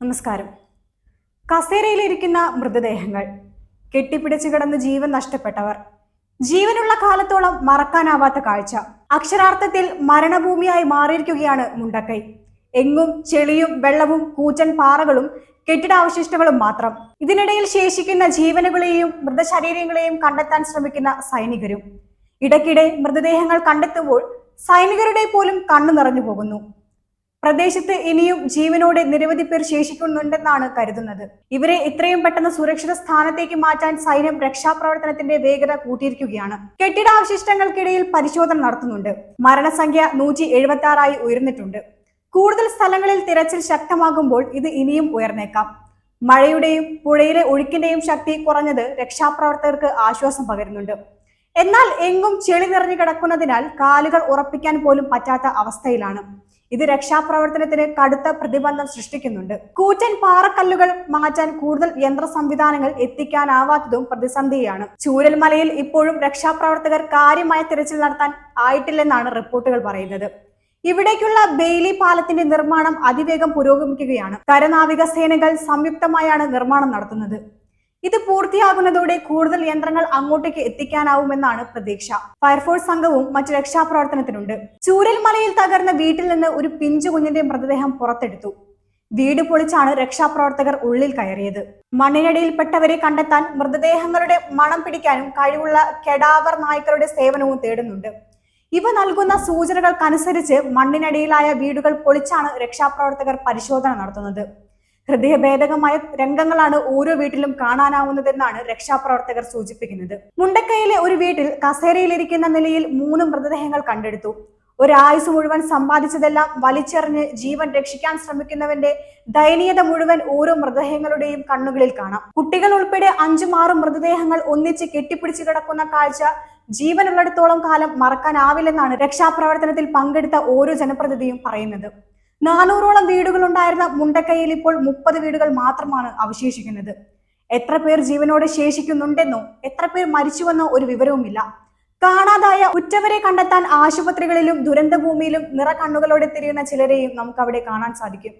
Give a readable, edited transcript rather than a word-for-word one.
നമസ്കാരം. കസേരയിലിരിക്കുന്ന മൃതദേഹങ്ങൾ, കെട്ടിപ്പിടിച്ചു കിടന്ന് ജീവൻ നഷ്ടപ്പെട്ടവർ, ജീവനുള്ള കാലത്തോളം മറക്കാനാവാത്ത കാഴ്ച. അക്ഷരാർത്ഥത്തിൽ മരണഭൂമിയായി മാറിയിരിക്കുകയാണ് മുണ്ടക്കൈ. എങ്ങും ചെളിയും വെള്ളവും കൂറ്റൻ പാറകളും കെട്ടിടാവശിഷ്ടങ്ങളും മാത്രം. ഇതിനിടയിൽ ശേഷിക്കുന്ന ജീവനുകളെയും മൃതശരീരങ്ങളെയും കണ്ടെത്താൻ ശ്രമിക്കുന്ന സൈനികരും. ഇടയ്ക്കിടെ മൃതദേഹങ്ങൾ കണ്ടെത്തുമ്പോൾ സൈനികരുടെ പോലും കണ്ണു നിറഞ്ഞു പോകുന്നു. പ്രദേശത്ത് ഇനിയും ജീവനോടെ നിരവധി പേർ ശേഷിക്കുന്നുണ്ടെന്നാണ് കരുതുന്നത്. ഇവരെ എത്രയും പെട്ടെന്ന് സുരക്ഷിത സ്ഥാനത്തേക്ക് മാറ്റാൻ സൈന്യം രക്ഷാപ്രവർത്തനത്തിന്റെ വേഗത കൂട്ടിയിരിക്കുകയാണ്. കെട്ടിടാവശിഷ്ടങ്ങൾക്കിടയിൽ പരിശോധന നടത്തുന്നുണ്ട്. മരണസംഖ്യ 176 ഉയർന്നിട്ടുണ്ട്. കൂടുതൽ സ്ഥലങ്ങളിൽ തിരച്ചിൽ ശക്തമാകുമ്പോൾ ഇത് ഇനിയും ഉയർന്നേക്കാം. മഴയുടെയും പുഴയിലെ ഒഴുക്കിന്റെയും ശക്തി കുറഞ്ഞത് രക്ഷാപ്രവർത്തകർക്ക് ആശ്വാസം പകരുന്നുണ്ട്. എന്നാൽ എങ്ങും ചെളി നിറഞ്ഞു കിടക്കുന്നതിനാൽ കാലുകൾ ഉറപ്പിക്കാൻ പോലും പറ്റാത്ത അവസ്ഥയിലാണ്. ഇത് രക്ഷാപ്രവർത്തനത്തിന് കടുത്ത പ്രതിബന്ധം സൃഷ്ടിക്കുന്നുണ്ട്. കൂറ്റൻ പാറക്കല്ലുകൾ മാറ്റാൻ കൂടുതൽ യന്ത്ര സംവിധാനങ്ങൾ എത്തിക്കാനാവാത്തതും പ്രതിസന്ധിയാണ്. ചൂരൽമലയിൽ ഇപ്പോഴും രക്ഷാപ്രവർത്തകർ കാര്യമായ തിരച്ചിൽ നടത്താൻ ആയിട്ടില്ലെന്നാണ് റിപ്പോർട്ടുകൾ പറയുന്നത്. ഇവിടേക്കുള്ള ബെയിലി പാലത്തിന്റെ നിർമ്മാണം അതിവേഗം പുരോഗമിക്കുകയാണ്. കരനാവിക സേനകൾ സംയുക്തമായാണ് നിർമ്മാണം നടത്തുന്നത്. ഇത് പൂർത്തിയാകുന്നതോടെ കൂടുതൽ യന്ത്രങ്ങൾ അങ്ങോട്ടേക്ക് എത്തിക്കാനാവുമെന്നാണ് പ്രതീക്ഷ. ഫയർഫോഴ്സ് സംഘവും മറ്റു രക്ഷാപ്രവർത്തനത്തിനുണ്ട്. ചൂരൽമലയിൽ തകർന്ന വീട്ടിൽ നിന്ന് ഒരു പിഞ്ചു കുഞ്ഞിന്റെ മൃതദേഹം പുറത്തെടുത്തു. വീട് പൊളിച്ചാണ് രക്ഷാപ്രവർത്തകർ ഉള്ളിൽ കയറിയത്. മണ്ണിനടിയിൽപ്പെട്ടവരെ കണ്ടെത്താൻ മൃതദേഹങ്ങളുടെ മണം പിടിക്കാനും കഴിവുള്ള കെഡാവർ നായ്ക്കളുടെ സേവനവും തേടുന്നുണ്ട്. ഇവ നൽകുന്ന സൂചനകൾക്കനുസരിച്ച് മണ്ണിനടിയിലായ വീടുകൾ പൊളിച്ചാണ് രക്ഷാപ്രവർത്തകർ പരിശോധന നടത്തുന്നത്. ഹൃദയഭേദകമായ രംഗങ്ങളാണ് ഓരോ വീട്ടിലും കാണാനാവുന്നതെന്നാണ് രക്ഷാപ്രവർത്തകർ സൂചിപ്പിക്കുന്നത്. മുണ്ടക്കയിലെ ഒരു വീട്ടിൽ കസേരയിലിരിക്കുന്ന നിലയിൽ 3 മൃതദേഹങ്ങൾ കണ്ടെടുത്തു. ഒരായുസ് മുഴുവൻ സമ്പാദിച്ചതെല്ലാം വലിച്ചെറിഞ്ഞ് ജീവൻ രക്ഷിക്കാൻ ശ്രമിക്കുന്നവന്റെ ദയനീയത മുഴുവൻ ഓരോ മൃതദേഹങ്ങളുടെയും കണ്ണുകളിൽ കാണാം. കുട്ടികൾ ഉൾപ്പെടെ 5-6 മൃതദേഹങ്ങൾ ഒന്നിച്ച് കെട്ടിപ്പിടിച്ചു കിടക്കുന്ന കാഴ്ച ജീവനുള്ളിടത്തോളം കാലം മറക്കാനാവില്ലെന്നാണ് രക്ഷാപ്രവർത്തനത്തിൽ പങ്കെടുത്ത ഓരോ ജനപ്രതിനിധിയും പറയുന്നത്. 400ഓളം വീടുകൾ ഉണ്ടായിരുന്ന മുണ്ടക്കൈയിൽ ഇപ്പോൾ 30 വീടുകൾ മാത്രമാണ് അവശേഷിക്കുന്നത്. എത്ര പേർ ജീവനോടെ ശേഷിക്കുന്നുണ്ടെന്നോ എത്ര പേർ മരിച്ചുവെന്നോ ഒരു വിവരവുമില്ല. കാണാതായ ഉറ്റവരെ കണ്ടെത്താൻ ആശുപത്രികളിലും ദുരന്തഭൂമിയിലും നിറകണ്ണുകളോടെ തിരിയുന്ന ചിലരെയും നമുക്ക് അവിടെ കാണാൻ സാധിക്കും.